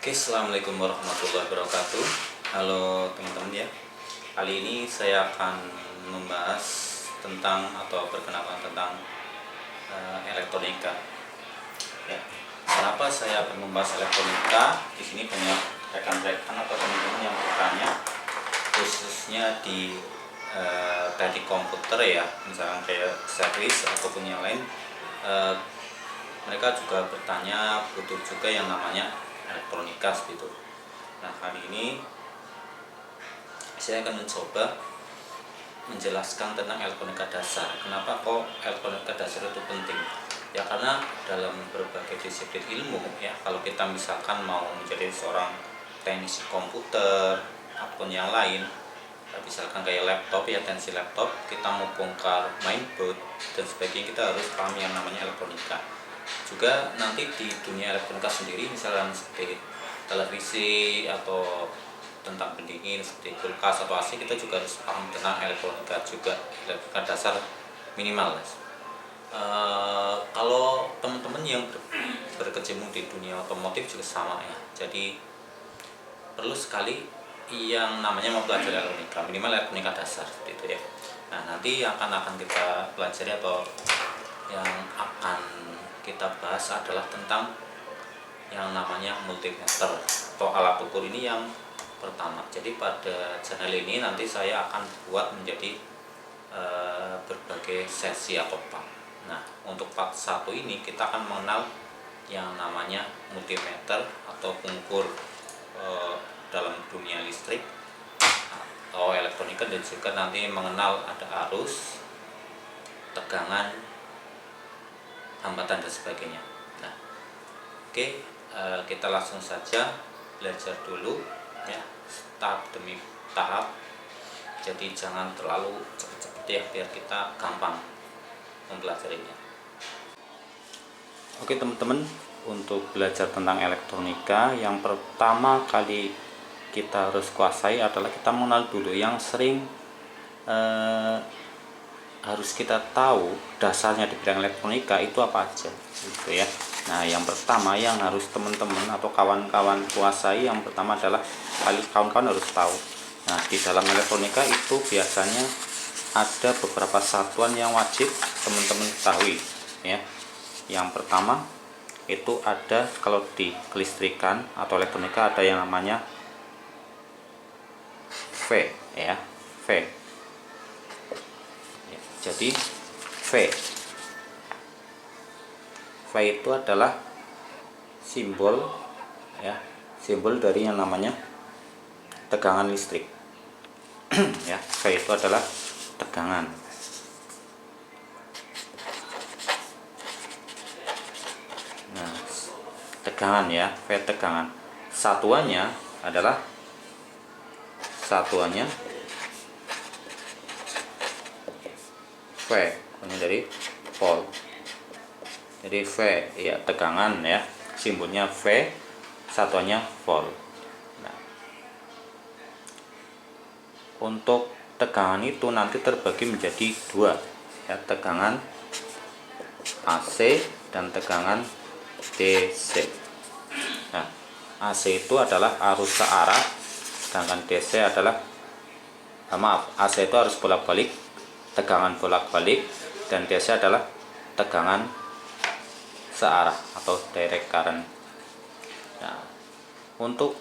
Oke, assalamualaikum warahmatullahi wabarakatuh. Halo teman-teman ya. Kali ini saya akan membahas tentang atau perkenalan tentang elektronika. Ya. Kenapa saya akan membahas elektronika? Di sini banyak rekan-rekan atau teman-teman yang bertanya, khususnya di teknik komputer ya, misalkan kayak servis ataupun yang lain. Mereka juga bertanya butuh juga yang namanya elektronika gitu. Nah, kali ini saya akan mencoba menjelaskan tentang elektronika dasar. Kenapa kok elektronika dasar itu penting? Ya karena dalam berbagai disiplin ilmu ya, kalau kita misalkan mau menjadi seorang teknisi komputer ataupun yang lain, misalkan kayak laptop ya, teknisi laptop, kita mau bongkar mainboard dan sebagainya, kita harus paham yang namanya elektronika. Juga nanti di dunia elektronika sendiri, misalnya seperti televisi atau tentang pendingin seperti kulkas atau AC, kita juga harus paham tentang elektronika juga, elektronika dasar minimal. Kalau teman-teman yang berkecimpung di dunia otomotif juga sama ya, jadi perlu sekali yang namanya mempelajari elektronika, minimal elektronika dasar seperti itu ya. Nah, nanti akan kita pelajari atau yang akan kita bahas adalah tentang yang namanya multimeter atau alat ukur. Ini yang pertama. Jadi pada channel ini nanti saya akan buat menjadi berbagai sesi atau part. Nah, untuk part 1 ini kita akan mengenal yang namanya multimeter atau pengukur dalam dunia listrik atau elektronika, dan juga nanti mengenal ada arus, tegangan, hambatan dan sebagainya. Nah, oke, kita langsung saja belajar dulu ya, tahap demi tahap. Jadi jangan terlalu cepat-cepat ya, biar kita gampang mempelajarinya. Oke teman-teman, untuk belajar tentang elektronika, yang pertama kali kita harus kuasai adalah kita mengenal dulu yang sering harus kita tahu dasarnya di bidang elektronika itu apa aja gitu ya. Nah, yang pertama yang harus teman-teman atau kawan-kawan kuasai, yang pertama adalah kawan-kawan harus tahu. Nah, di dalam elektronika itu biasanya ada beberapa satuan yang wajib teman-teman ketahui ya. Yang pertama itu ada, kalau di kelistrikan atau elektronika ada yang namanya V ya, V. Jadi V itu adalah simbol ya, simbol dari yang namanya tegangan listrik. Ya, V itu adalah tegangan. Nah, tegangan ya, V tegangan. Satuannya V, ini dari volt. Jadi V ya tegangan ya, simbolnya V, satuannya volt. Nah, untuk tegangan itu nanti terbagi menjadi dua ya, tegangan AC dan tegangan DC. Nah, AC itu adalah arus searah, sedangkan DC adalah AC itu harus bolak-balik, tegangan bolak-balik, dan DC adalah tegangan searah atau direct current. Nah, untuk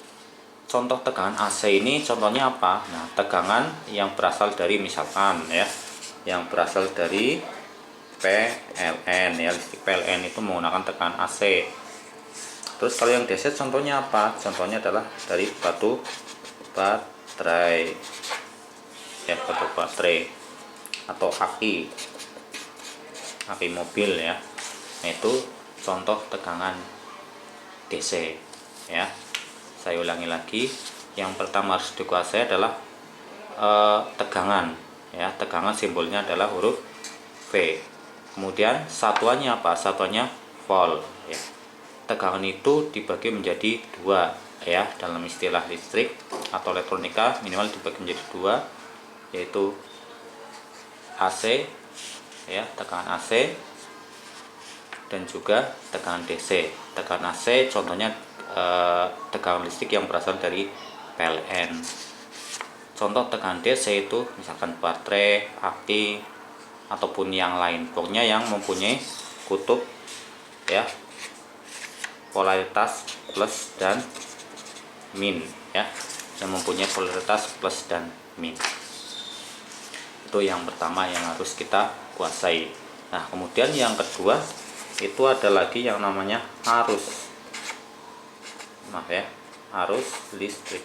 contoh tegangan AC ini contohnya apa? Nah, tegangan yang berasal dari misalkan ya, yang berasal dari PLN ya, listrik PLN itu menggunakan tegangan AC. Terus kalau yang DC contohnya apa? Contohnya adalah dari batu baterai ya, batu baterai atau aki mobil ya. Nah, itu contoh tegangan DC ya. Saya ulangi lagi, yang pertama harus dikuasai adalah tegangan ya, tegangan simbolnya adalah huruf V. Kemudian satuannya apa? Satuannya volt ya. Tegangan itu dibagi menjadi dua ya, dalam istilah listrik atau elektronika minimal dibagi menjadi dua, yaitu AC ya, tegangan AC, dan juga tegangan DC. Tegangan AC contohnya tegangan listrik yang berasal dari PLN. Contoh tegangan DC itu misalkan baterai, aki, ataupun yang lain, pokoknya yang mempunyai kutub ya, polaritas plus dan min ya, yang mempunyai polaritas plus dan min. Itu yang pertama yang harus kita kuasai. Nah, kemudian yang kedua itu ada lagi yang namanya arus. Maaf ya, arus listrik.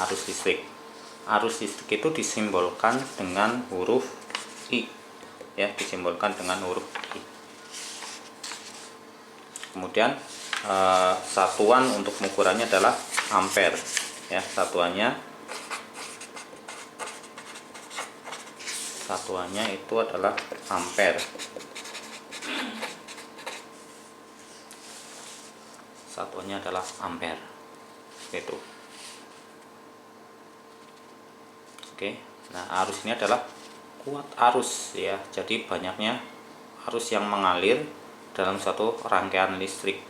Arus listrik. Arus listrik itu disimbolkan dengan huruf I ya, disimbolkan dengan huruf I. Kemudian satuan untuk pengukurannya adalah ampere ya, satuannya itu adalah ampere. Satuannya adalah ampere itu. Oke, nah arus ini adalah kuat arus ya, jadi banyaknya arus yang mengalir dalam suatu rangkaian listrik.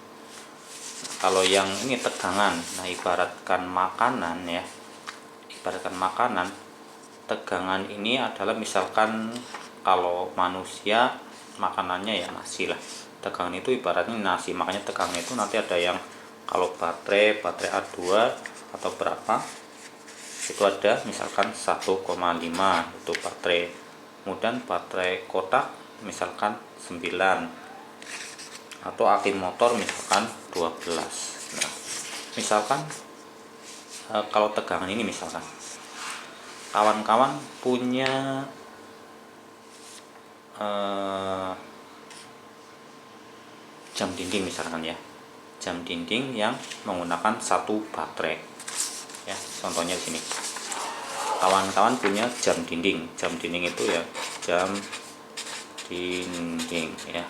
Kalau yang ini tegangan, nah ibaratkan makanan ya, ibaratkan makanan, tegangan ini adalah misalkan kalau manusia makanannya ya nasi lah, tegangan itu ibaratnya nasi, makanya tegangan itu nanti ada yang kalau baterai A2 atau berapa itu ada misalkan 1,5 itu baterai, kemudian baterai kotak misalkan 9, atau aki motor misalkan 12. Nah, misalkan kalau tegangan ini misalkan kawan-kawan punya jam dinding misalkan ya, jam dinding yang menggunakan satu baterai ya, contohnya di sini kawan-kawan punya jam dinding itu ya, jam dinding ya,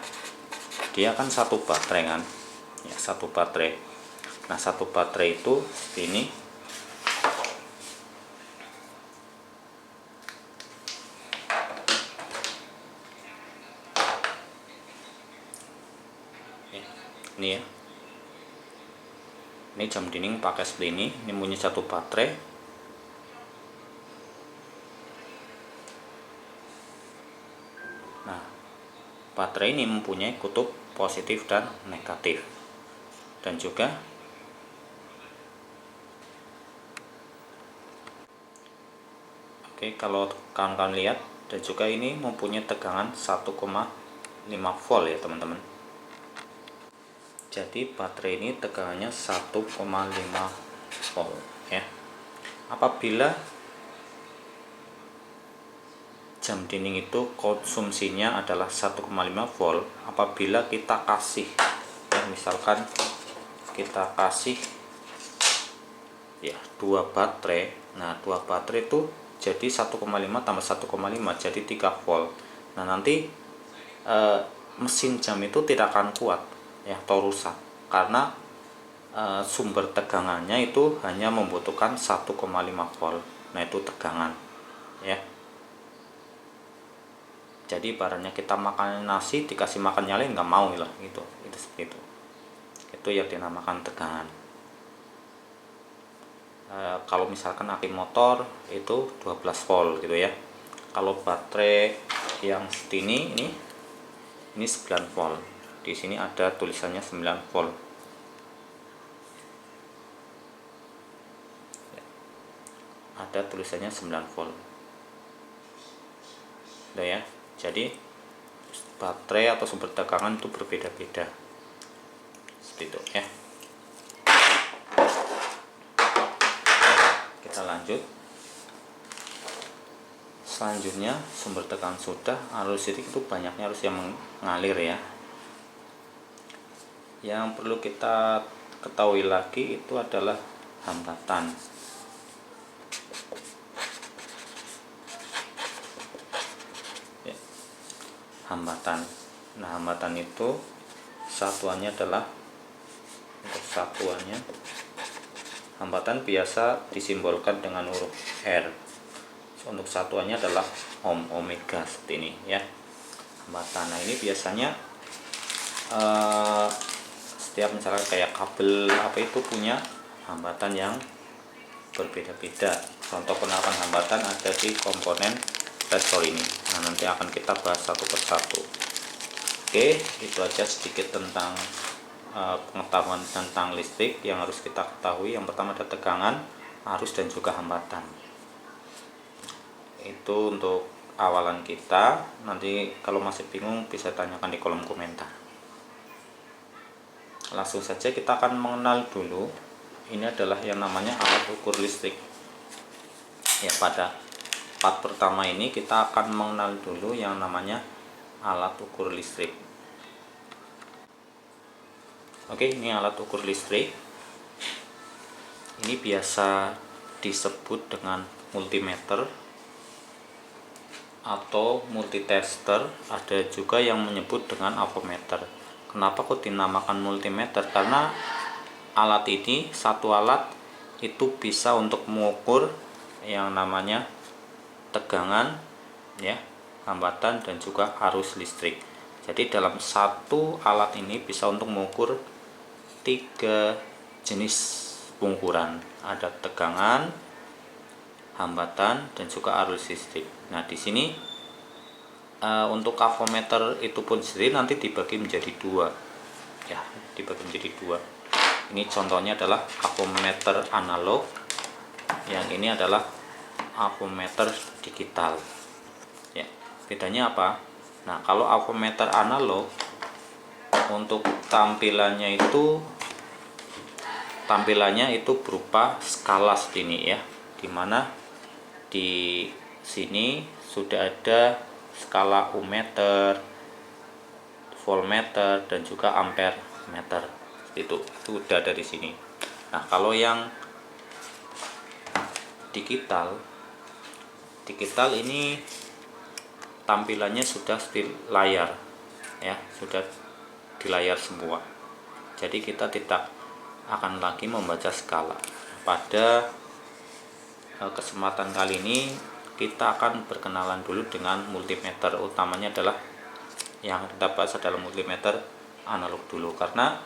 dia kan satu baterai kan ya, satu baterai. Nah, satu baterai itu ini ini ya, ini jam dinding pakai seperti ini punya satu baterai. Nah, baterai ini mempunyai kutub positif dan negatif, dan juga kalau kawan-kawan lihat, dan juga ini mempunyai tegangan 1,5 volt ya teman-teman. Jadi baterai ini tegangannya 1,5 volt ya. Apabila jam dinding itu konsumsinya adalah 1,5 volt, apabila kita kasih ya, misalkan kita kasih ya 2 baterai. Nah, 2 baterai itu jadi 1,5 tambah 1,5 jadi 3 volt. Nah, nanti mesin jam itu tidak akan kuat ya, atau rusak, karena sumber tegangannya itu hanya membutuhkan 1,5 volt. Nah, itu tegangan ya. Jadi ibaratnya kita makan nasi dikasih makan yang lain nggak mau lah gitu, itu seperti itu yang dinamakan tegangan. Kalau misalkan aki motor itu 12 volt gitu ya. Kalau baterai yang seperti ini 9 volt. Di sini ada tulisannya 9 volt. Ada tulisannya 9 volt. Udah ya. Jadi baterai atau sumber tegangan itu berbeda-beda. Seperti itu ya. Kita lanjut. Selanjutnya sumber tegangan sudah, arus listrik itu banyaknya arus yang mengalir ya. Yang perlu kita ketahui lagi itu adalah hambatan. Ya. Hambatan. Nah, hambatan itu satuannya adalah, untuk satuannya hambatan biasa disimbolkan dengan huruf R. Untuk satuannya adalah ohm, omega seperti ini ya, hambatan. Nah, ini biasanya setiap misalkan kayak kabel apa itu punya hambatan yang berbeda-beda. Contoh penerapan hambatan ada di komponen resistor ini. Nah, nanti akan kita bahas satu persatu. Oke, itu aja sedikit tentang pengetahuan tentang listrik yang harus kita ketahui. Yang pertama ada tegangan, arus, dan juga hambatan. Itu untuk awalan kita. Nanti kalau masih bingung bisa tanyakan di kolom komentar. Langsung saja kita akan mengenal dulu. Ini adalah yang namanya alat ukur listrik. Ya, pada part pertama ini kita akan mengenal dulu yang namanya alat ukur listrik. Oke, ini alat ukur listrik. Ini biasa disebut dengan multimeter atau multitester, ada juga yang menyebut dengan avometer. Kenapa kok dinamakan multimeter? Karena alat ini, satu alat itu bisa untuk mengukur yang namanya tegangan, ya, hambatan, dan juga arus listrik. Jadi dalam satu alat ini bisa untuk mengukur 3 jenis pengukuran, ada tegangan, hambatan, dan juga arus listrik. Nah, di sini untuk avometer itu pun sendiri nanti dibagi menjadi 2, ya, dibagi menjadi 2. Ini contohnya adalah avometer analog, yang ini adalah avometer digital. Ya, bedanya apa? Nah, kalau avometer analog untuk tampilannya itu berupa skala segini, ya, dimana di sini sudah ada skala ohmmeter, voltmeter, dan juga ampere meter. Itu sudah ada di sini. Nah, kalau yang digital ini tampilannya sudah di layar, ya, sudah di layar semua. Jadi kita tidak akan lagi membaca skala. Pada kesempatan kali ini kita akan berkenalan dulu dengan multimeter. Utamanya adalah yang kita bahas adalah multimeter analog dulu, karena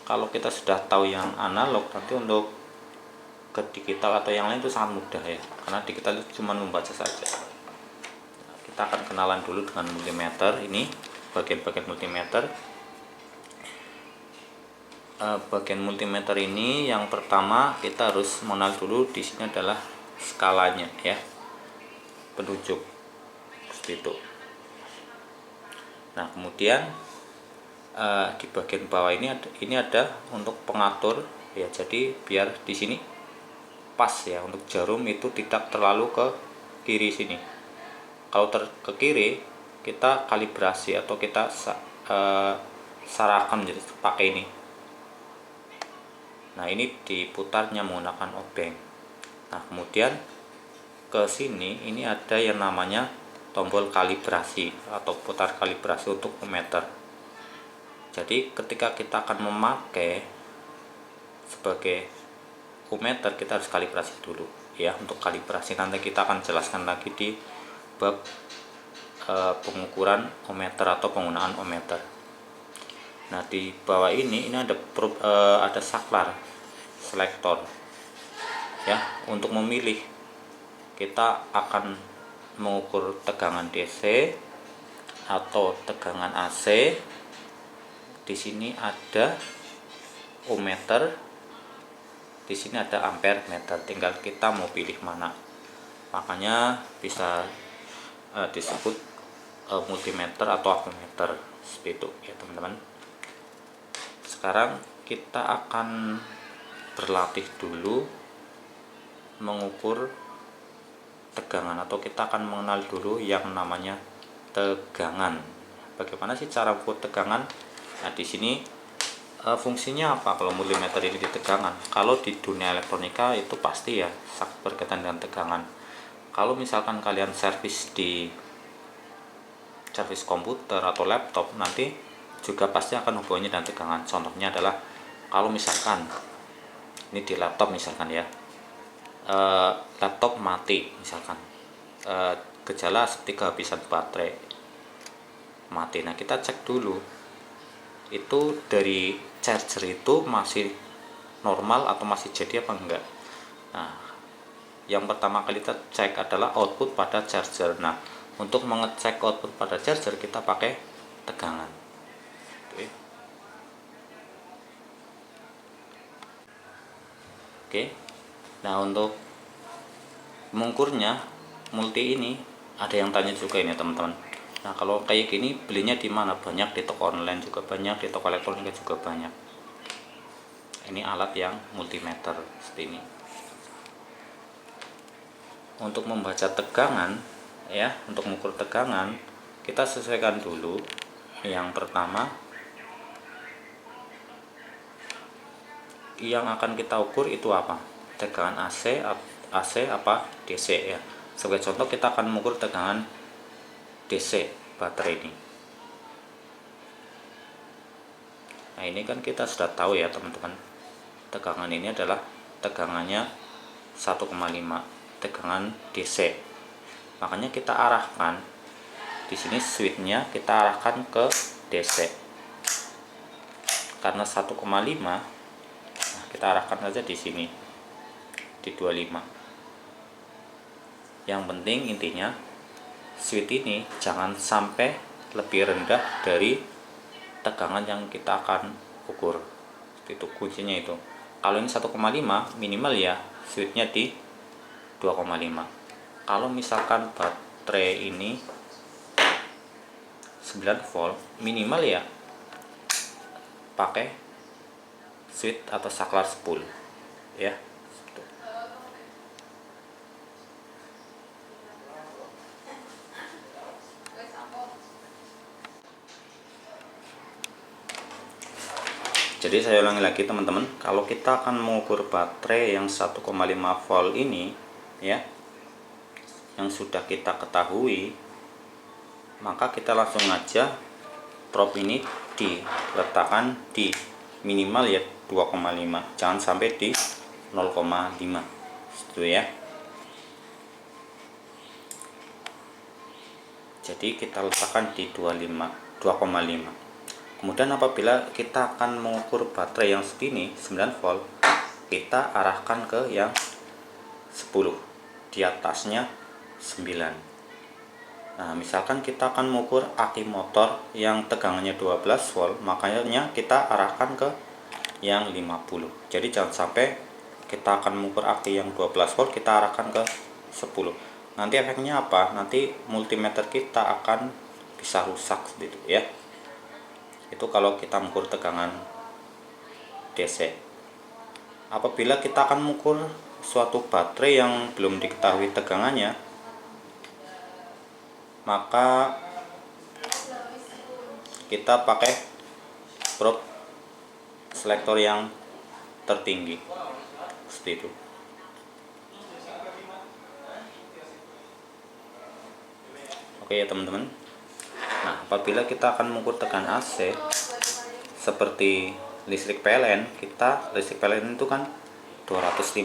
kalau kita sudah tahu yang analog, nanti untuk ke digital atau yang lain itu sangat mudah, ya, karena digital itu cuma membaca saja. Kita akan kenalan dulu dengan multimeter. Ini bagian-bagian multimeter. Bagian multimeter ini yang pertama kita harus mengenal dulu, di sini adalah skalanya, ya, penunjuk seperti itu. Nah, kemudian di bagian bawah ini ada untuk pengatur, ya, jadi biar di sini pas, ya, untuk jarum itu tidak terlalu ke kiri sini. Kalau ke kiri kita kalibrasi atau kita sarahkan jadi pakai ini. Nah, ini diputarnya menggunakan obeng. Nah, kemudian ke sini ini ada yang namanya tombol kalibrasi atau putar kalibrasi untuk ohmmeter. Jadi ketika kita akan memakai sebagai ohmmeter, kita harus kalibrasi dulu, ya. Untuk kalibrasi nanti kita akan jelaskan lagi di bab pengukuran ohmmeter atau penggunaan ohmmeter. Nah, di bawah ini ada saklar selektor, ya, untuk memilih kita akan mengukur tegangan DC atau tegangan AC. Di sini ada ohmmeter, di sini ada ampere meter, tinggal kita mau pilih mana. Makanya bisa disebut multimeter atau avometer seperti itu, ya, teman-teman. Sekarang kita akan berlatih dulu mengukur tegangan, atau kita akan mengenal dulu yang namanya tegangan. Bagaimana sih cara ukur tegangan? Nah, di sini fungsinya apa kalau multimeter ini di tegangan? Kalau di dunia elektronika itu pasti, ya, sangat berkaitan dengan tegangan. Kalau misalkan kalian servis komputer atau laptop, nanti juga pasti akan hubungannya dengan tegangan. Contohnya adalah kalau misalkan ini di laptop misalkan, ya, laptop mati misalkan, gejala seperti kehabisan baterai, mati. Nah, kita cek dulu itu dari charger itu masih normal atau masih jadi apa enggak. Nah, yang pertama kali kita cek adalah output pada charger. Nah, untuk mengecek output pada charger kita pakai tegangan. Oke. Nah, untuk mengukurnya multi ini ada yang tanya juga ini teman-teman. Nah, kalau kayak gini belinya di mana? Banyak di toko online juga banyak, di toko elektronik juga banyak. Ini alat yang multimeter seperti ini. Untuk membaca tegangan ya, untuk mengukur tegangan kita sesuaikan dulu. Yang pertama yang akan kita ukur itu apa? Tegangan AC apa DC ya. Sebagai contoh kita akan mengukur tegangan DC baterai ini. Nah, ini kan kita sudah tahu ya teman-teman. Tegangan ini adalah tegangannya 1,5 tegangan DC. Makanya kita arahkan di sini switchnya kita arahkan ke DC. Karena 1,5, nah kita arahkan saja di sini di 25. Yang penting intinya switch ini jangan sampai lebih rendah dari tegangan yang kita akan ukur. Itu kuncinya itu. Kalau ini 1,5 minimal ya switchnya di 2,5. Kalau misalkan baterai ini 9 volt minimal ya pakai switch atau saklar spool ya. Jadi saya ulangi lagi teman-teman, kalau kita akan mengukur baterai yang 1,5 volt ini ya, yang sudah kita ketahui, maka kita langsung aja probe ini diletakkan di minimal ya 2,5, jangan sampai di 0,5 itu ya. Jadi kita letakkan di 2,5. Kemudian apabila kita akan mengukur baterai yang segini 9 volt, kita arahkan ke yang 10, di atasnya 9. Nah, misalkan kita akan mengukur aki motor yang tegangannya 12 volt, makanya kita arahkan ke yang 50. Jadi jangan sampai kita akan mengukur aki yang 12 volt kita arahkan ke 10. Nanti efeknya apa? Nanti multimeter kita akan bisa rusak gitu ya. Itu kalau kita mengukur tegangan DC. Apabila kita akan mengukur suatu baterai yang belum diketahui tegangannya, maka kita pakai probe selektor yang tertinggi seperti itu. Oke ya teman-teman. Nah, apabila kita akan mengukur tegangan AC seperti listrik PLN, listrik PLN itu kan 250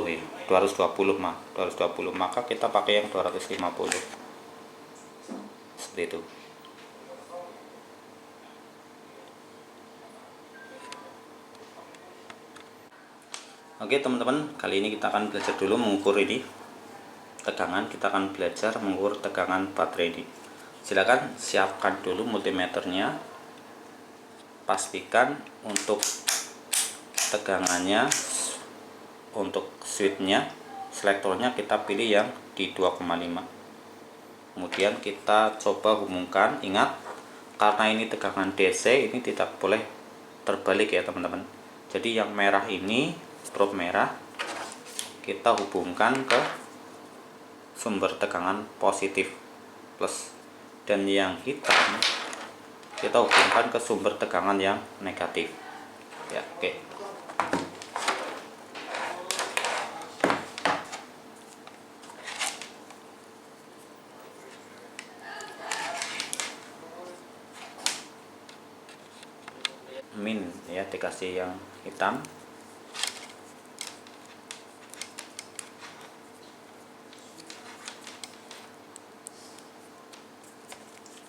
ya, 220 maka kita pakai yang 250 seperti itu. Oke teman-teman, kali ini kita akan belajar dulu mengukur ini tegangan. Kita akan belajar mengukur tegangan baterai ini. Silakan siapkan dulu multimeternya, pastikan untuk tegangannya, untuk switchnya, selektornya kita pilih yang di 2,5. Kemudian kita coba hubungkan. Ingat, karena ini tegangan DC, ini tidak boleh terbalik ya teman-teman. Jadi yang merah ini, probe merah, kita hubungkan ke sumber tegangan positif plus, dan yang hitam kita hubungkan ke sumber tegangan yang negatif ya. Oke. Min ya, dikasih yang hitam.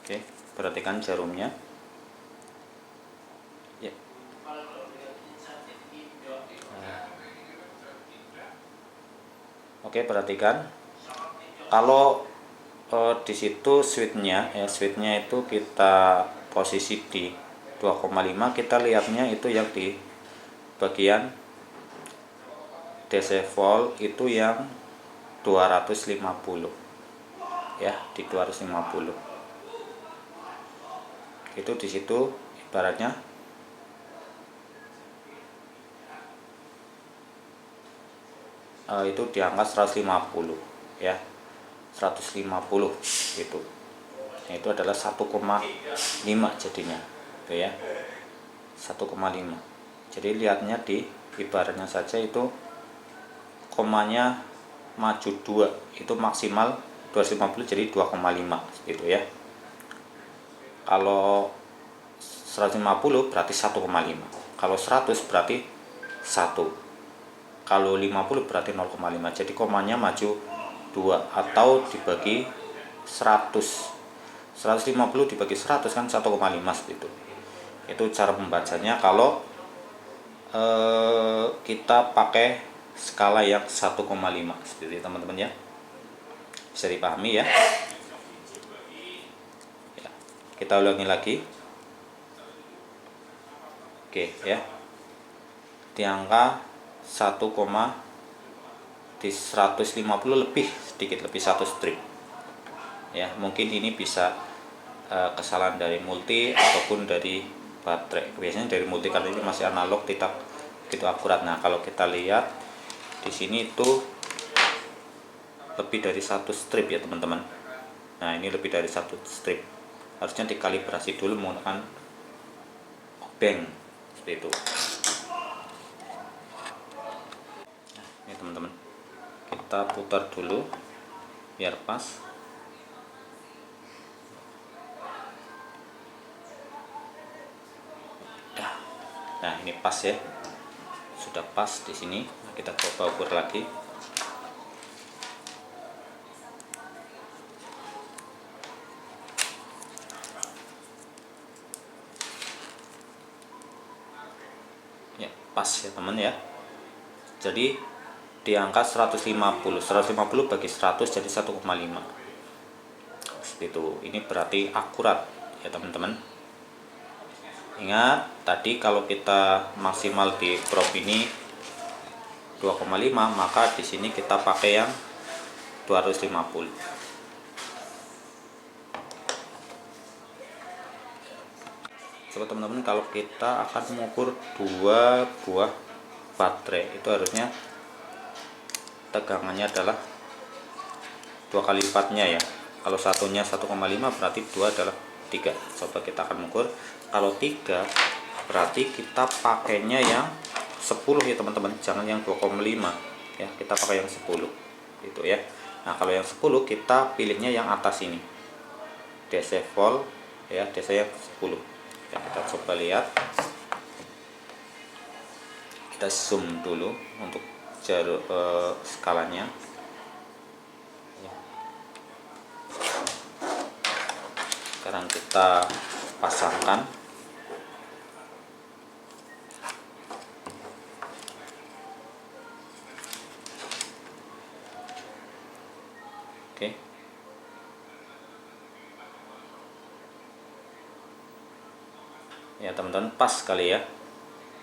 Oke, perhatikan jarumnya ya. Oke, perhatikan kalau di situ switchnya itu kita posisi di 2,5, kita lihatnya itu yang di bagian DC volt itu yang 250 ya, di 250 itu di situ ibaratnya itu di angka 150 ya, 150 itu. Nah, itu adalah 1,5 jadinya itu ya, 1,5. Jadi lihatnya di ibaratnya saja itu komanya maju 2, itu maksimal 250 jadi 2,5 gitu ya. Kalau 150 berarti 1,5, kalau 100 berarti 1, kalau 50 berarti 0,5. Jadi komanya maju 2 atau dibagi 100, 150 dibagi 100 kan 1,5 itu. Itu cara membacanya kalau kita pakai skala yang 1,5 seperti teman-teman ya. Bisa dipahami ya. Kita ulangi lagi. Oke ya. Di angka 1, di 150 lebih, sedikit lebih 1 strip. Ya, mungkin ini bisa kesalahan dari multi ataupun dari baterai. Biasanya dari multi karena ini masih analog, tidak begitu akurat. Nah, kalau kita lihat di sini itu lebih dari 1 strip ya teman-teman. Nah, ini lebih dari 1 strip. Harusnya dikalibrasi dulu menggunakan obeng seperti itu. Nah, ini teman-teman, kita putar dulu biar pas. Nah, ini pas ya, sudah pas di sini. Kita coba ukur lagi. Ya, pas ya teman ya. Jadi di angka 150 bagi 100 jadi 1,5 seperti itu. Ini berarti akurat ya teman-teman. Ingat tadi kalau kita maksimal di probe ini 2,5, maka di sini kita pakai yang 250. Coba teman-teman, kalau kita akan mengukur 2 buah baterai itu harusnya tegangannya adalah 2 kali lipatnya ya. Kalau satunya 1,5 berarti 2 adalah 3. Coba kita akan mengukur. Kalau 3 berarti kita pakainya yang 10 ya teman-teman, jangan yang 2,5 ya, kita pakai yang 10 gitu ya. Nah, kalau yang 10 kita pilihnya yang atas ini, DC volt ya, DC yang 10 ya. Kita coba lihat, kita zoom dulu untuk jalur skalanya ya. Sekarang kita pasangkan. Oke. Ya teman-teman, pas sekali ya.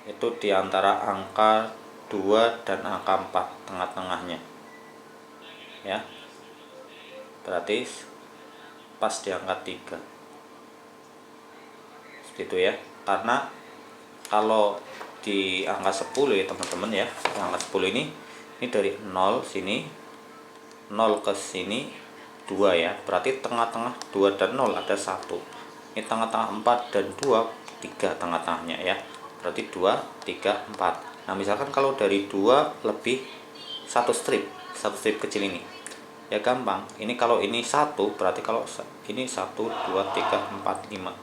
Itu di antara angka 2 dan angka 4 tengah-tengahnya. Ya. Berarti pas di angka 3. Seperti itu ya. Karena kalau di angka 10 ya teman-teman ya, angka 10 ini dari 0 sini, 0 ke sini 2 ya, berarti tengah-tengah 2 dan 0 ada 1. Ini tengah-tengah 4 dan 2, 3 tengah-tengahnya ya, berarti 2, 3, 4. Nah, misalkan kalau dari 2 lebih 1 strip kecil ini ya gampang. Ini kalau ini 1 berarti kalau ini 1, 2, 3, 4, 5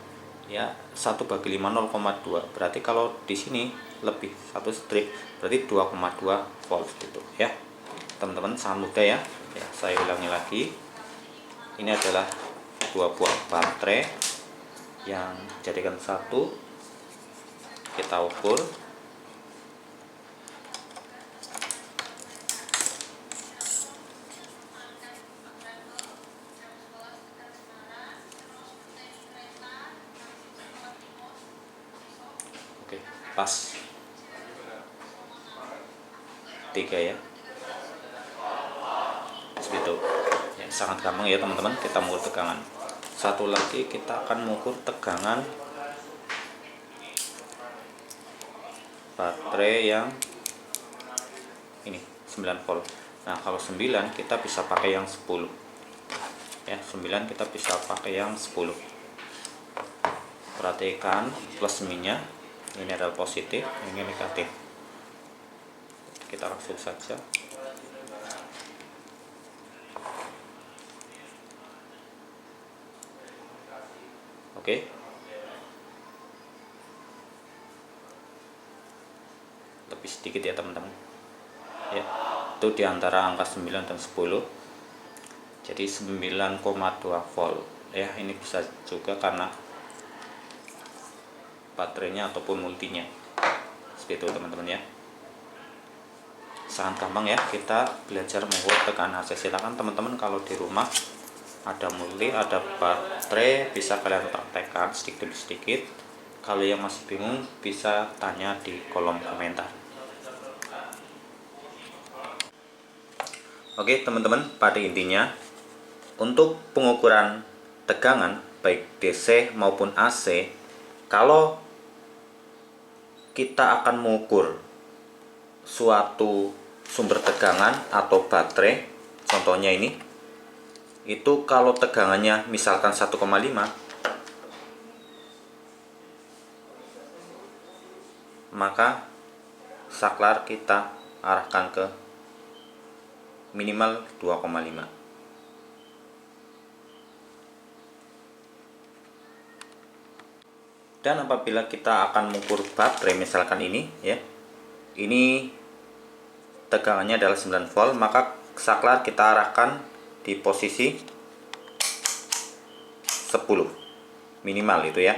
ya, 1 bagi 5 0,2, berarti kalau di sini lebih 1 strip berarti 2,2 volt gitu ya teman-teman. Sangat mudah ya. Ya, saya ulangi lagi, ini adalah 2 buah baterai yang jadikan satu. Kita ukur. pas 3 ya, segitu ya, sangat gampang ya teman-teman kita mengukur tegangan. Satu lagi kita akan mengukur tegangan baterai yang ini 9 volt. Nah kalau 9 kita bisa pakai yang 10 ya, 9 kita bisa pakai yang 10. Perhatikan plus minusnya, ini adalah positif, ini negatif. Kita langsung saja. Oke. Lebih sedikit ya teman-teman. Ya, itu di antara angka 9 dan 10. Jadi 9,2 volt. Ya, ini bisa juga karena baterainya ataupun multinya. Seperti itu teman-teman ya. Sangat gampang ya kita belajar mengukur tegangan AC. Silakan teman-teman kalau di rumah ada multi, ada baterai, bisa kalian praktekkan sedikit demi sedikit. Kalau yang masih bingung bisa tanya di kolom komentar. Oke teman-teman, pada intinya untuk pengukuran tegangan baik DC maupun AC, kalau kita akan mengukur suatu sumber tegangan atau baterai, contohnya ini, itu kalau tegangannya misalkan 1,5, maka saklar kita arahkan ke minimal 2,5. Dan apabila kita akan mengukur baterai misalkan ini ya, ini tegangannya adalah 9 volt, maka saklar kita arahkan di posisi 10 minimal itu ya.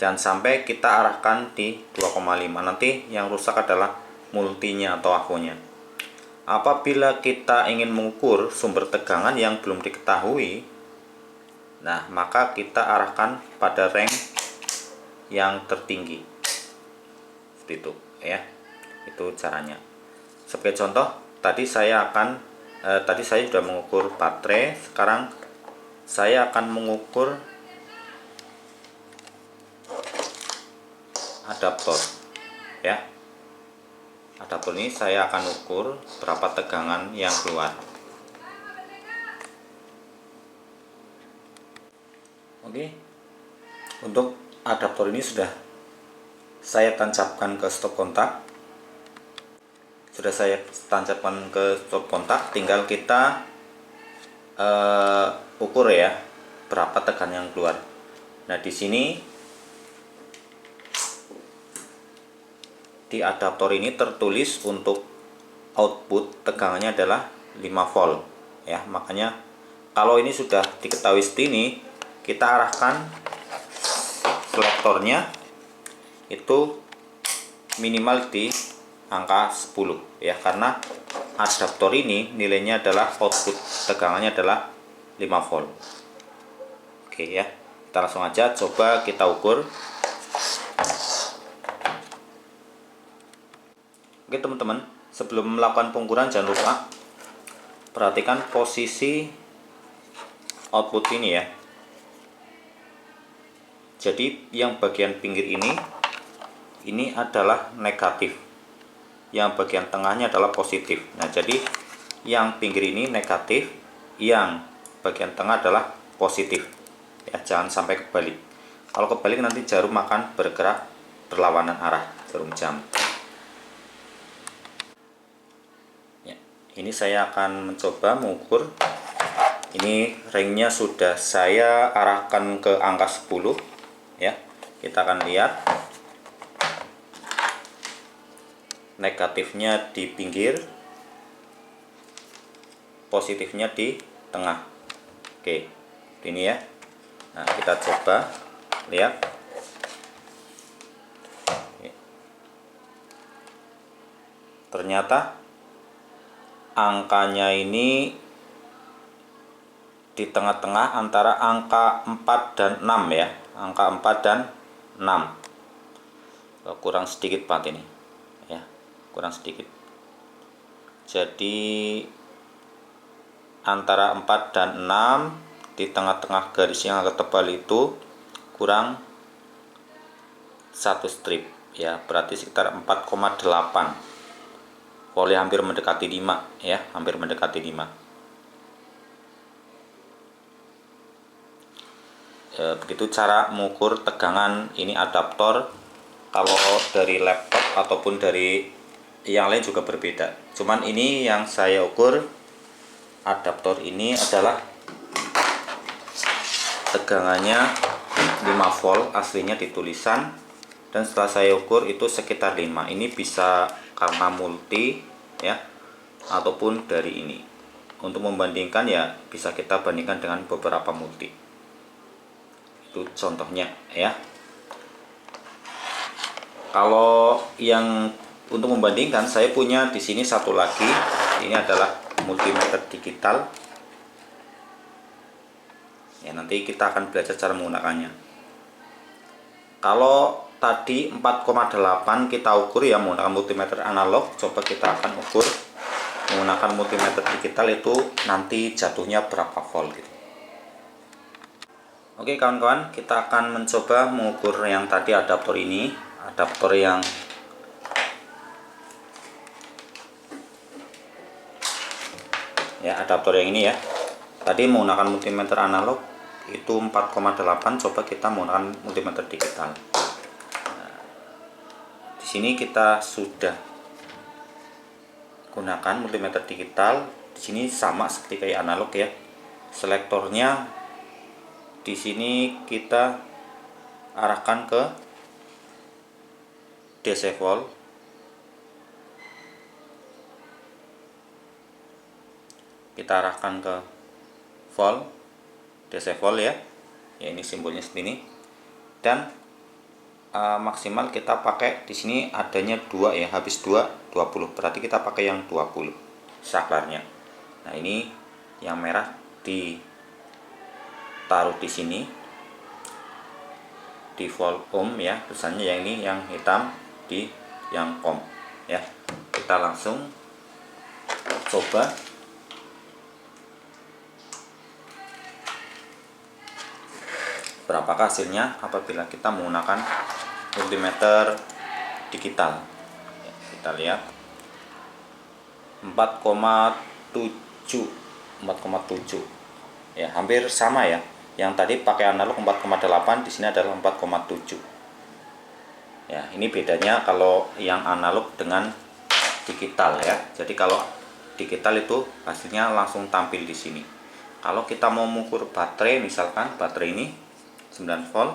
Jangan sampai kita arahkan di 2,5, nanti yang rusak adalah multinya atau afonya. Apabila kita ingin mengukur sumber tegangan yang belum diketahui, nah maka kita arahkan pada rank yang tertinggi. Seperti itu ya. Itu caranya. Sebagai contoh, tadi saya sudah mengukur baterai, sekarang saya akan mengukur adaptor ya. Adaptor ini saya akan ukur berapa tegangan yang keluar. Oke. Untuk adaptor ini sudah saya tancapkan ke stop kontak. Tinggal kita ukur ya berapa tegangan yang keluar. Nah, di sini di adaptor ini tertulis untuk output tegangannya adalah 5 volt ya. Makanya kalau ini sudah diketahui seperti ini, kita arahkan selektornya itu minimal di angka 10 ya, karena adaptor ini nilainya adalah output tegangannya adalah 5 volt. Oke ya, kita langsung aja coba kita ukur. Oke teman-teman, sebelum melakukan pengukuran jangan lupa perhatikan posisi output ini ya. Jadi yang bagian pinggir ini adalah negatif, yang bagian tengahnya adalah positif. Nah jadi yang pinggir ini negatif, yang bagian tengah adalah positif ya, jangan sampai kebalik. Kalau kebalik nanti jarum akan bergerak berlawanan arah jarum jam. Ini saya akan mencoba mengukur. Ini ringnya sudah saya arahkan ke angka 10 ya. Kita akan lihat negatifnya di pinggir, positifnya di tengah. Oke, ini ya. Nah, kita coba lihat. Ternyata angkanya ini di tengah-tengah antara angka 4 dan 6 ya, angka 4 dan 6. kurang sedikit 4 ini ya, kurang sedikit. Jadi antara 4 dan 6 di tengah-tengah garis yang agak tebal itu kurang 1 strip ya, berarti sekitar 4,8 volley, hampir mendekati 5 ya, hampir mendekati 5. Begitu cara mengukur tegangan ini adaptor. Kalau dari laptop ataupun dari yang lain juga berbeda, cuman ini yang saya ukur adaptor ini adalah tegangannya 5 volt aslinya di tulisan, dan setelah saya ukur itu sekitar 5. Ini bisa karena multi ya, ataupun dari ini. Untuk membandingkan ya bisa kita bandingkan dengan beberapa multi. Itu contohnya ya. Kalau yang untuk membandingkan, saya punya di sini satu lagi. Ini adalah multimeter digital. Ya, nanti kita akan belajar cara menggunakannya. Kalau tadi 4,8 kita ukur ya menggunakan multimeter analog, coba kita akan ukur menggunakan multimeter digital itu nanti jatuhnya berapa volt gitu. Oke kawan-kawan, kita akan mencoba mengukur yang tadi adaptor ini, adaptor yang ini ya. Tadi menggunakan multimeter analog itu 4,8, coba kita menggunakan multimeter digital. Nah, di sini kita sudah gunakan multimeter digital. Di sini sama seperti kayak analog ya. Selektornya di sini kita arahkan ke DC volt. Kita arahkan ke volt, DC volt ya. Ya ini simbolnya seperti ini. Dan maksimal kita pakai di sini adanya 2 ya, habis 2 20. Berarti kita pakai yang 20 saklarnya. Nah, ini yang merah ditaruh di sini di volt ohm ya, tulisannya yang ini, yang hitam di yang ohm ya. Kita langsung coba berapakah hasilnya apabila kita menggunakan multimeter digital. Ya, kita lihat 4,7 ya, hampir sama ya. Yang tadi pakai analog 4,8, di sini adalah 4,7 ya. Ini bedanya kalau yang analog dengan digital ya. Jadi kalau digital itu hasilnya langsung tampil di sini. Kalau kita mau mengukur baterai, misalkan baterai ini 9 volt,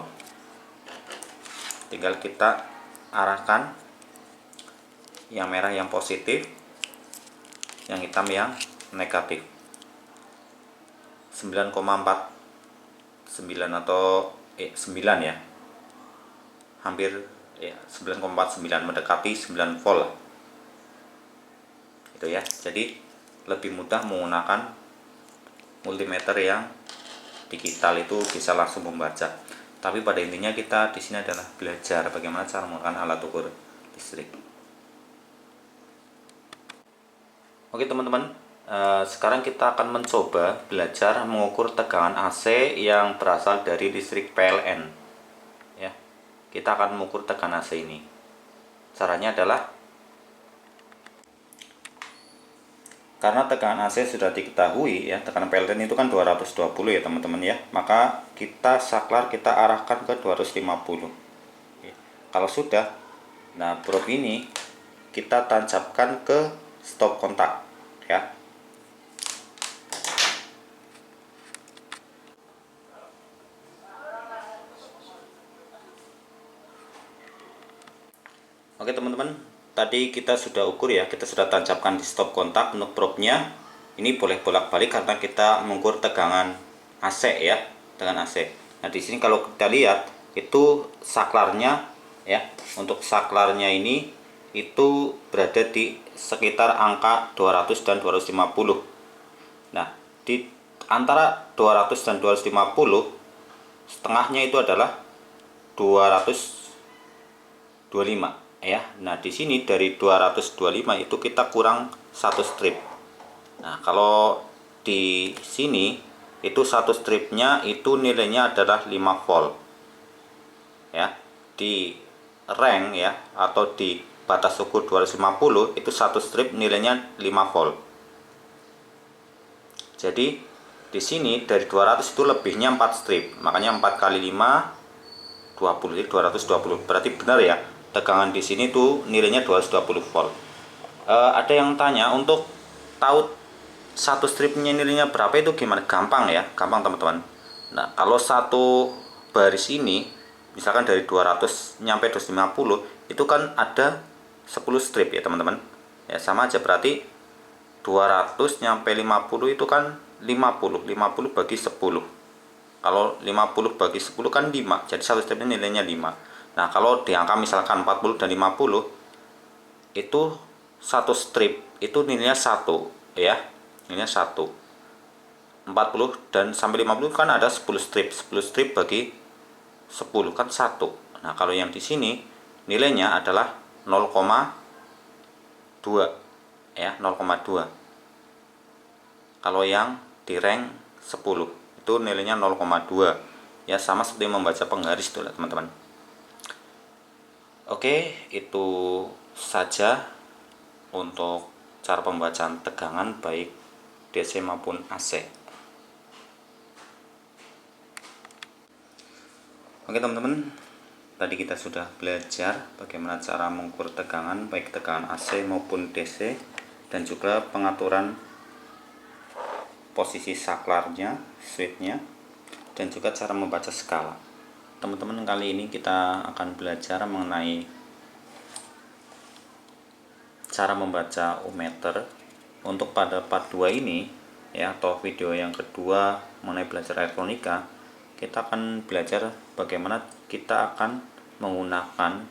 tinggal kita arahkan yang merah yang positif, yang hitam yang negatif. 9,49 atau 9 ya, hampir ya 9,49, mendekati 9 volt itu ya. Jadi lebih mudah menggunakan multimeter yang digital, itu bisa langsung membaca. Tapi pada intinya kita di sini adalah belajar bagaimana cara menggunakan alat ukur listrik. Oke teman-teman, sekarang kita akan mencoba belajar mengukur tegangan AC yang berasal dari listrik PLN ya. Kita akan mengukur tegangan AC ini. Caranya adalah, karena tegangan AC sudah diketahui ya, tekanan PLN itu kan 220 ya teman-teman ya, maka kita saklar kita arahkan ke 250. Kalau sudah, nah probe ini kita tancapkan ke stop kontak ya. Oke teman-teman, tadi kita sudah ukur ya, kita sudah tancapkan di stop kontak. Untuk probe-nya ini boleh bolak-balik karena kita mengukur tegangan AC ya, tegangan AC. Nah di sini kalau kita lihat itu saklarnya ya, untuk saklarnya ini itu berada di sekitar angka 200 dan 250. Nah di antara 200 dan 250, setengahnya itu adalah 220 ya. Nah, di sini dari 225 itu kita kurang 1 strip. Nah, kalau di sini itu 1 stripnya itu nilainya adalah 5 volt. Ya. Di rank ya atau di batas ukur 250 itu 1 strip nilainya 5 volt. Jadi di sini dari 200 itu lebihnya 4 strip. Makanya 4 kali 5 20, jadi 220. Berarti benar ya, tegangan di sini tuh nilainya 220 volt. Ada yang tanya untuk tahu satu stripnya nilainya berapa itu gimana? Gampang ya, gampang teman-teman. Nah, kalau satu baris ini misalkan dari 200 nyampe 250 itu kan ada 10 strip ya teman-teman. Ya sama aja, berarti 200 nyampe 50 itu kan 50 bagi 10. Kalau 50 bagi 10 kan 5, jadi satu stripnya nilainya 5. Nah, kalau di angka misalkan 40 dan 50 itu satu strip itu nilainya 1 ya. Nilainya 1. 40 dan sampai 50 kan ada 10 strip. 10 strip bagi 10 kan 1. Nah, kalau yang di sini nilainya adalah 0,2 ya, 0,2. Kalau yang di rank 10 itu nilainya 0,2 ya, sama seperti membaca penggaris itu teman-teman. Oke, itu saja untuk cara pembacaan tegangan baik DC maupun AC. Oke teman-teman, tadi kita sudah belajar bagaimana cara mengukur tegangan baik tegangan AC maupun DC, dan juga pengaturan posisi saklarnya, switchnya, dan juga cara membaca skala. Teman-teman, kali ini kita akan belajar mengenai cara membaca ohmmeter. Untuk pada part 2 ini ya, atau video yang kedua mengenai belajar elektronika, kita akan belajar bagaimana kita akan menggunakan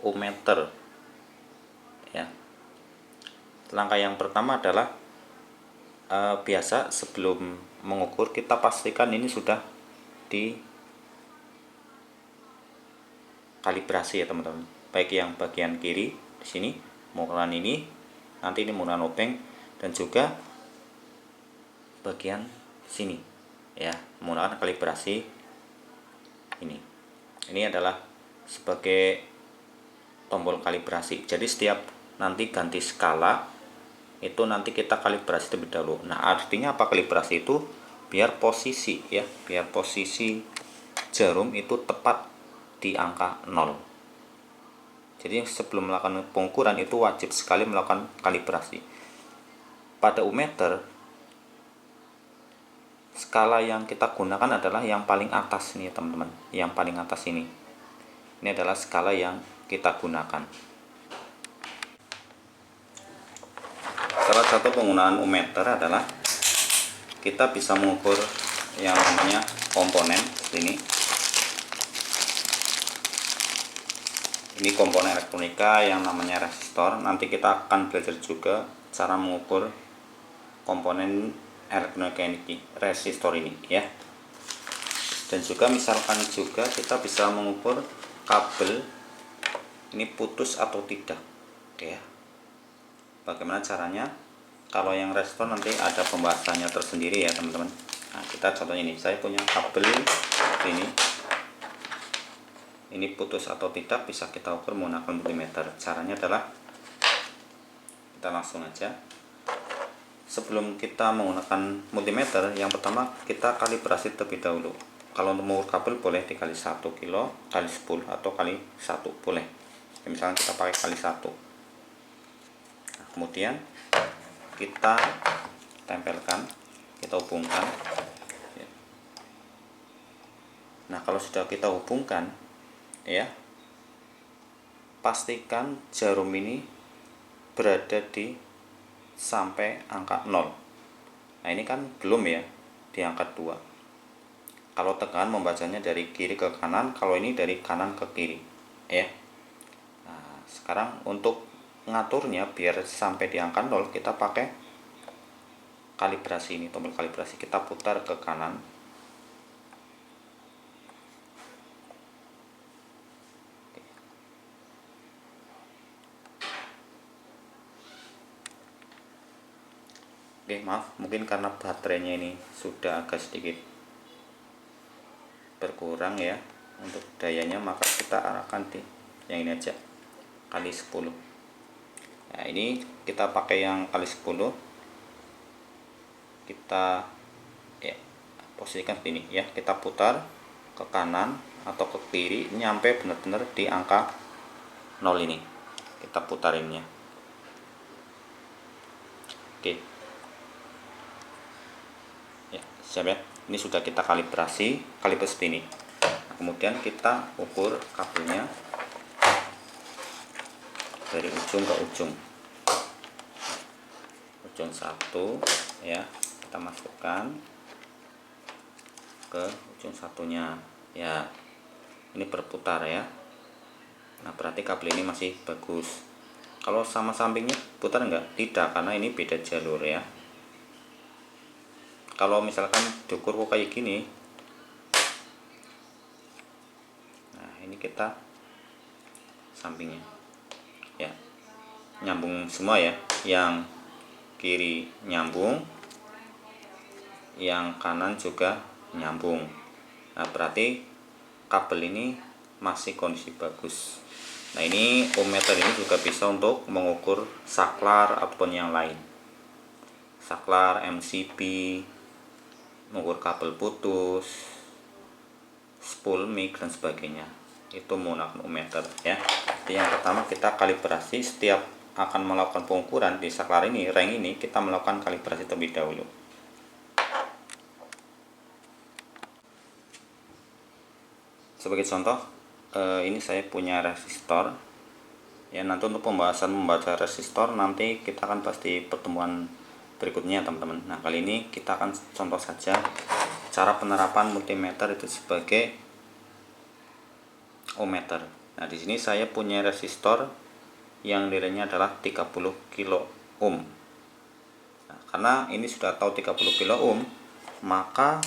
ohmmeter ya. Langkah yang pertama adalah biasa sebelum mengukur kita pastikan ini sudah di kalibrasi ya teman-teman, baik yang bagian kiri di sini menggunakan ini, nanti ini menggunakan obeng, dan juga bagian sini ya menggunakan kalibrasi ini. Ini adalah sebagai tombol kalibrasi. Jadi setiap nanti ganti skala itu nanti kita kalibrasi terlebih dahulu. Nah, artinya apa kalibrasi itu? Biar posisi ya, biar posisi jarum itu tepat di angka 0. Jadi sebelum melakukan pengukuran itu wajib sekali melakukan kalibrasi. Pada ohmmeter, skala yang kita gunakan adalah yang paling atas nih teman-teman, yang paling atas ini. Ini adalah skala yang kita gunakan. Salah satu penggunaan ohmmeter adalah kita bisa mengukur yang namanya komponen ini. Ini komponen elektronika yang namanya resistor. Nanti kita akan belajar juga cara mengukur komponen elektronika ini, resistor ini ya. Dan juga misalkan juga kita bisa mengukur kabel ini putus atau tidak ya. Bagaimana caranya? Kalau yang resistor nanti ada pembahasannya tersendiri ya teman-teman. Nah, kita contohnya ini, saya punya kabel ini putus atau tidak bisa kita ukur menggunakan multimeter. Caranya adalah kita langsung aja. Sebelum kita menggunakan multimeter, yang pertama kita kalibrasi terlebih dahulu. Kalau untuk mengukur kabel boleh dikali 1 kilo, kali 10 atau kali 1 boleh. Ya, misalnya kita pakai kali 1. Nah, kemudian kita tempelkan, kita hubungkan. Nah, kalau sudah kita hubungkan ya, pastikan jarum ini berada di sampai angka 0. Nah, ini kan belum ya, di angka 2. Kalau tegangan membacanya dari kiri ke kanan, kalau ini dari kanan ke kiri ya. Nah, sekarang untuk ngaturnya biar sampai di angka 0, kita pakai kalibrasi ini, tombol kalibrasi. Kita putar ke kanan. Oke, maaf, mungkin karena baterainya ini sudah agak sedikit berkurang ya untuk dayanya, maka kita arahkan di yang ini aja, kali 10. Nah, ini kita pakai yang kali 10. Kita ya posisikan sini ya, kita putar ke kanan atau ke kiri nyampe benar-benar di angka 0 ini. Kita putarinnya. Oke. Ya, siap ya. Ini sudah kita kalibrasi ini. Nah, kemudian kita ukur kabelnya dari ujung ke ujung. Ujung satu ya, kita masukkan ke ujung satunya ya. Ini berputar ya. Nah, berarti kabel ini masih bagus. Kalau sama sampingnya putar enggak? Tidak, karena ini beda jalur ya. Kalau misalkan diukur kok kayak gini, nah ini kita sampingnya ya, nyambung semua ya, yang kiri nyambung, yang kanan juga nyambung. Nah, berarti kabel ini masih kondisi bagus. Nah, ini ohmmeter ini juga bisa untuk mengukur saklar ataupun yang lain, saklar, MCB, mengukur kabel putus, spool mic dan sebagainya. Itu menggunakan ohmmeter ya. Jadi yang pertama kita kalibrasi, setiap akan melakukan pengukuran di saklar ini, ring ini, kita melakukan kalibrasi terlebih dahulu. Sebagai contoh, ini saya punya resistor ya. Nanti untuk pembahasan membaca resistor nanti kita akan bahas di pertemuan berikutnya teman-teman. Nah, kali ini kita akan contoh saja cara penerapan multimeter itu sebagai ohmmeter. Nah, di sini saya punya resistor yang nilainya adalah 30 kilo ohm. Nah, karena ini sudah tahu 30 kilo ohm, maka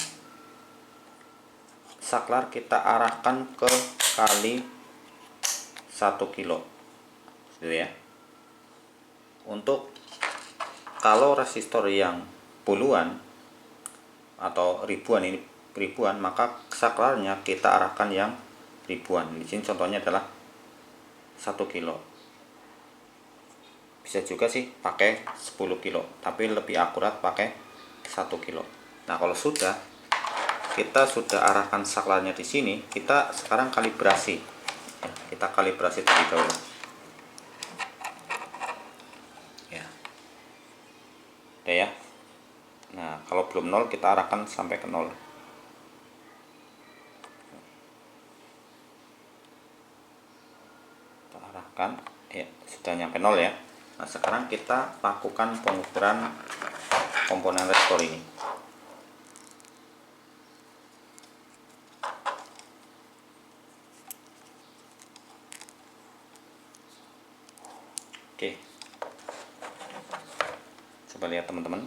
saklar kita arahkan ke kali 1 kilo gitu ya. Untuk kalau resistor yang puluhan atau ribuan, ini ribuan, maka saklarnya kita arahkan yang ribuan. Di sini contohnya adalah 1 kilo. Bisa juga sih pakai 10 kilo, tapi lebih akurat pakai 1 kilo. Nah, kalau kita sudah arahkan saklarnya di sini, kita sekarang kalibrasi. Kita kalibrasi terlebih dahulu. Ya. Udah ya. Nah, kalau belum 0 kita arahkan sampai ke 0. Kita arahkan, ya sudah nyampe 0 ya. Nah, sekarang kita lakukan pengukuran komponen resistor ini. Oke. Coba lihat teman-teman.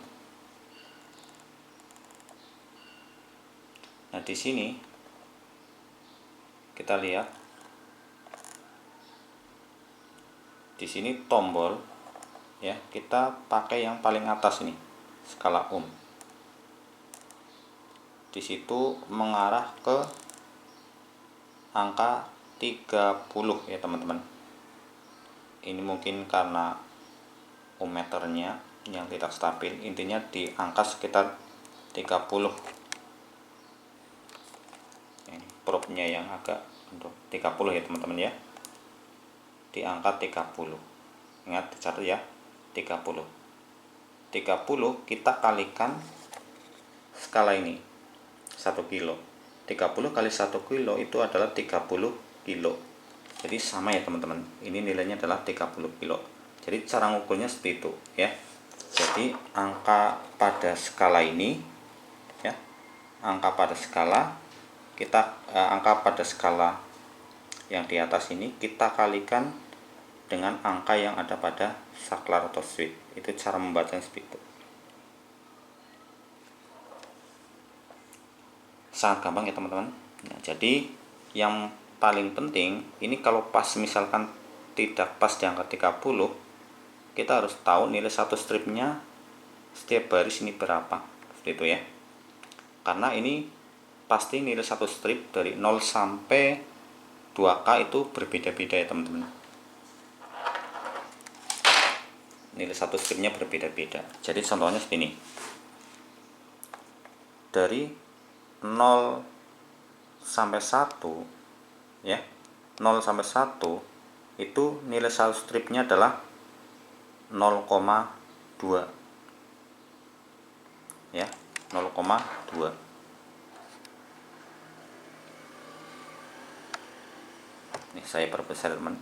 Nah, di sini kita lihat, di sini tombol ya, kita pakai yang paling atas ini, skala ohm. Di situ mengarah ke angka 30 ya teman-teman. Ini mungkin karena ohmmeternya yang tidak stabil, intinya di angka sekitar 30. Ini probe-nya yang agak untuk 30 ya teman-teman ya. Di angka 30. Ingat dicatat ya, 30. 30 kita kalikan skala ini 1 kilo. 30 kali 1 kilo itu adalah 30 kilo. Jadi sama ya teman-teman, ini nilainya adalah 30 kilo. Jadi cara ngukurnya seperti itu ya. Jadi angka pada skala ini ya, angka pada skala yang di atas ini kita kalikan dengan angka yang ada pada saklar atau switch. Itu cara membacanya seperti itu. Sangat gampang ya teman-teman. Nah, jadi yang paling penting ini kalau pas misalkan tidak pas di angka 30, kita harus tahu nilai satu stripnya setiap baris ini berapa, seperti itu ya. Karena ini pasti nilai satu strip dari 0 sampai 2K itu berbeda-beda ya teman-teman. Nilai satu stripnya berbeda-beda. Jadi contohnya seperti ini. Dari 0 sampai 1 ya. 0 sampai 1 itu nilai satu stripnya adalah 0,2 ya, 0,2. Nih saya perbesar teman.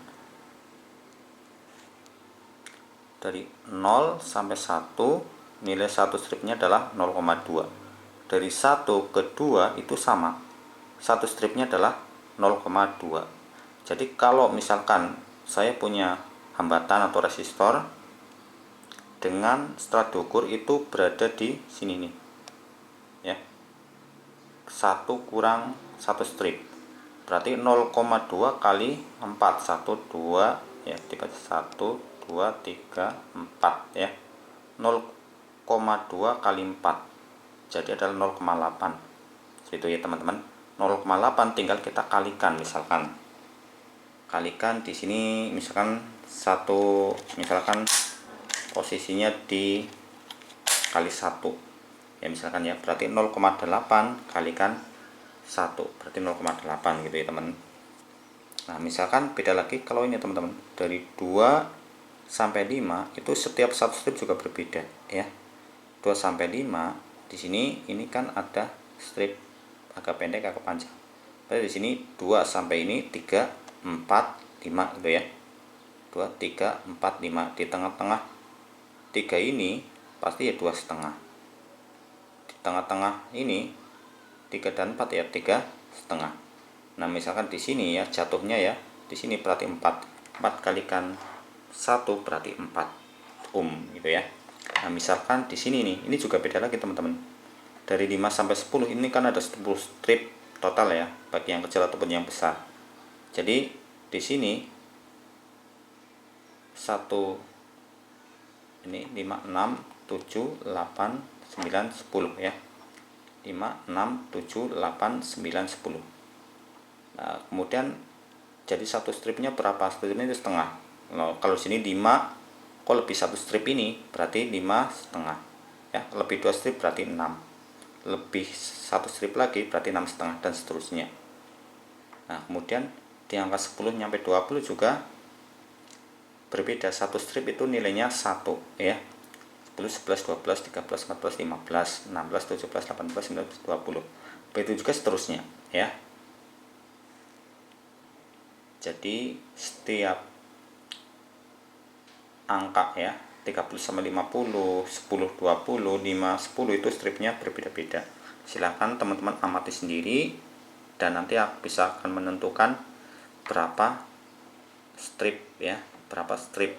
Dari 0 sampai 1 nilai satu stripnya adalah 0,2. Dari 1 ke 2 itu sama, satu stripnya adalah 0,2. Jadi kalau misalkan saya punya hambatan atau resistor dengan setelah diukur itu berada di sini nih ya, 1 kurang 1 strip berarti 0,2 kali 4, 1, 2 ya, 1, 2, 3, 4 ya, 0,2 kali 4 jadi adalah 0,8 itu ya teman-teman. 0,8 tinggal kita kalikan, misalkan kalikan di sini misalkan satu, misalkan posisinya di kali 1 ya misalkan ya, berarti 0,8 kalikan 1 berarti 0,8 gitu ya teman. Nah misalkan beda lagi kalau ini teman-teman, dari 2 sampai 5 itu setiap satu strip juga berbeda ya. 2 sampai 5 di sini ini kan ada strip agak pendek agak panjang. Berarti di sini 2 sampai ini 3, 4, 5 gitu ya. 2, 3, 4, 5. Di tengah-tengah 3 ini pasti ya 2,5. Di tengah-tengah ini 3 dan 4 ya 3,5. Nah, misalkan di sini ya jatuhnya ya, di sini berarti 4. 4 kalikan 1 berarti 4 ohm gitu ya. Nah, misalkan di sini nih, ini juga beda lagi teman-teman. Dari 5 sampai 10 ini kan ada 10 strip total ya, bagi yang kecil ataupun yang besar. Jadi di sini 1 ini 5, 6, 7, 8, 9, 10 ya. 5, 6, 7, 8, 9, 10. Nah, kemudian jadi satu stripnya berapa? Stripnya itu setengah. Nah, kalau sini 5, kok lebih satu strip ini berarti 5,5 ya, lebih 2 strip berarti 6, lebih satu strip lagi berarti 6,5 dan seterusnya. Nah kemudian di angka 10 sampai 20 juga berbeda, satu strip itu nilainya 1 ya, 10, 11, 12, 13, 14, 15, 16, 17, 18, 19, 20. Begitu juga seterusnya ya. Jadi setiap angka ya 30 sampai 50, 10, 20, 5, 10 itu stripnya berbeda-beda. Silahkan teman-teman amati sendiri dan nanti bisa akan menentukan berapa strip ya, berapa strip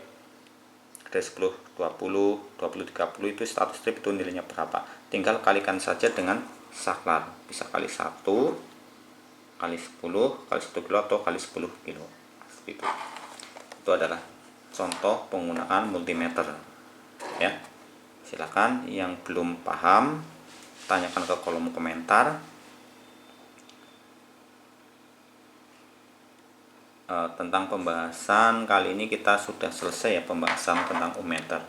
dari 10, 20, 20, 30 itu satu strip itu nilainya berapa. Tinggal kalikan saja dengan saklar, bisa kali 1, kali 10, kali 1 kilo atau kali 10 kilo. Itu adalah contoh penggunaan multimeter ya. Silakan yang belum paham tanyakan ke kolom komentar. Tentang pembahasan kali ini kita sudah selesai ya, pembahasan tentang ohmmeter.